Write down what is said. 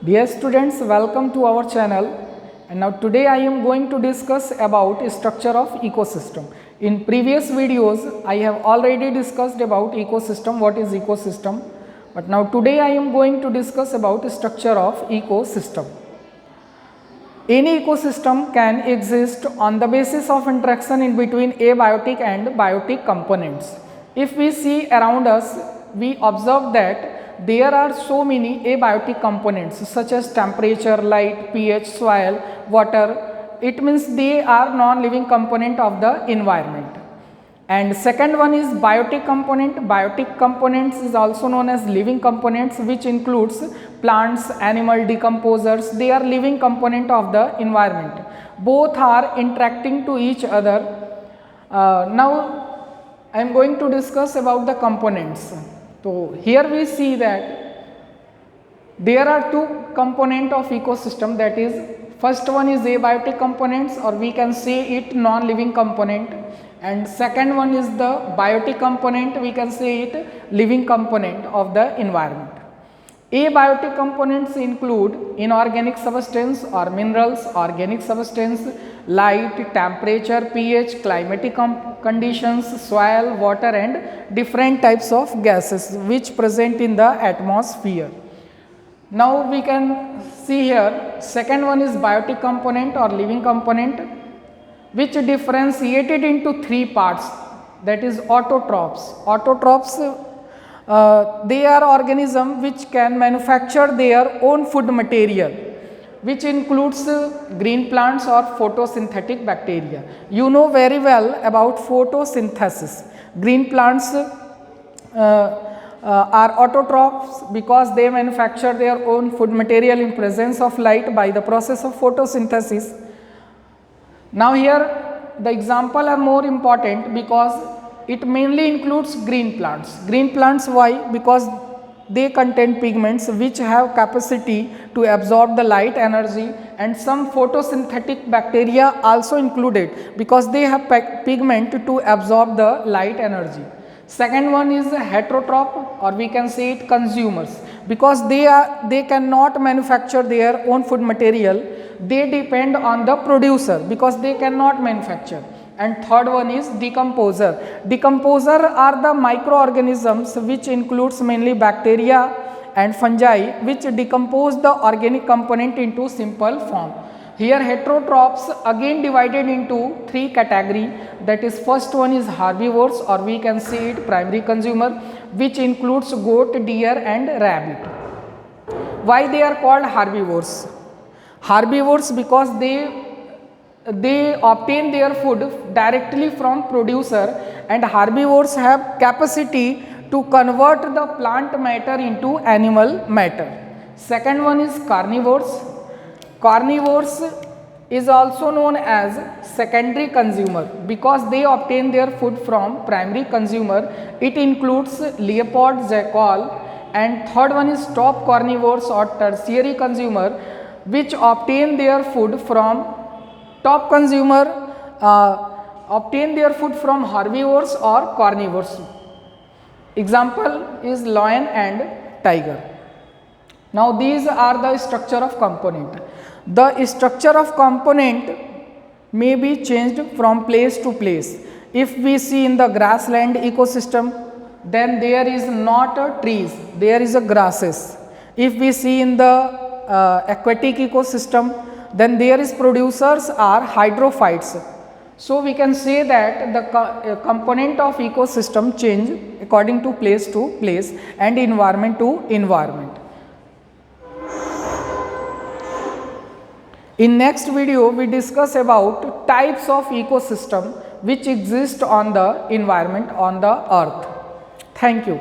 Dear students, welcome to our channel. And now today I am going to discuss about structure of ecosystem. In previous videos I have already discussed about ecosystem, what is ecosystem. But now today I am going to discuss about structure of ecosystem. Any ecosystem can exist on the basis of interaction in between abiotic and biotic components. If we see around us, we observe that there are so many abiotic components such as temperature, light, pH, soil, water. It means they are non-living component of the environment. And second one is biotic component. Biotic components is also known as living components, which includes plants, animal decomposers. They are living component of the environment. Both are interacting to each other. Now I am going to discuss about the components. So here we see that there are two components of ecosystem, that is first one is abiotic components, or we can say it non-living component, and second one is the biotic component, we can say it living component of the environment. Abiotic components include inorganic substance or minerals, organic substance, light, temperature, pH, climatic conditions, soil, water and different types of gases which present in the atmosphere. Now we can see here second one is biotic component or living component, which differentiated into three parts, that is autotrophs. Autotrophs they are organisms which can manufacture their own food material, which includes green plants or photosynthetic bacteria. You know very well about photosynthesis. Green plants are autotrophs because they manufacture their own food material in presence of light by the process of photosynthesis. Now here the example are more important because it mainly includes green plants. Green plants, why? Because they contain pigments which have capacity to absorb the light energy, and some photosynthetic bacteria also included because they have pigment to absorb the light energy. Second one is heterotroph, or we can say it consumers, because they cannot manufacture their own food material. They depend on the producer because they cannot manufacture. And third one is decomposer. Decomposer are the microorganisms which includes mainly bacteria and fungi which decompose the organic component into simple form. Here heterotrophs again divided into three category, that is first one is herbivores, or we can say it primary consumer, which includes goat, deer and rabbit. Why they are called herbivores? Herbivores because they obtain their food directly from producer, and herbivores have capacity to convert the plant matter into animal matter. Second one is carnivores. Carnivores is also known as secondary consumer because they obtain their food from primary consumer. It includes leopard, jackal, and third one is top carnivores or tertiary consumer, which obtain their food from top consumer, obtain their food from herbivores or carnivores. Example is lion and tiger. Now these are the structure of component. The structure of component may be changed from place to place. If we see in the grassland ecosystem, then there is not trees, there is a grasses. If we see in the aquatic ecosystem, then there is producers are hydrophytes. So we can say that the component of ecosystem change according to place and environment to environment. In next video we discuss about types of ecosystem which exist on the environment on the earth. Thank you.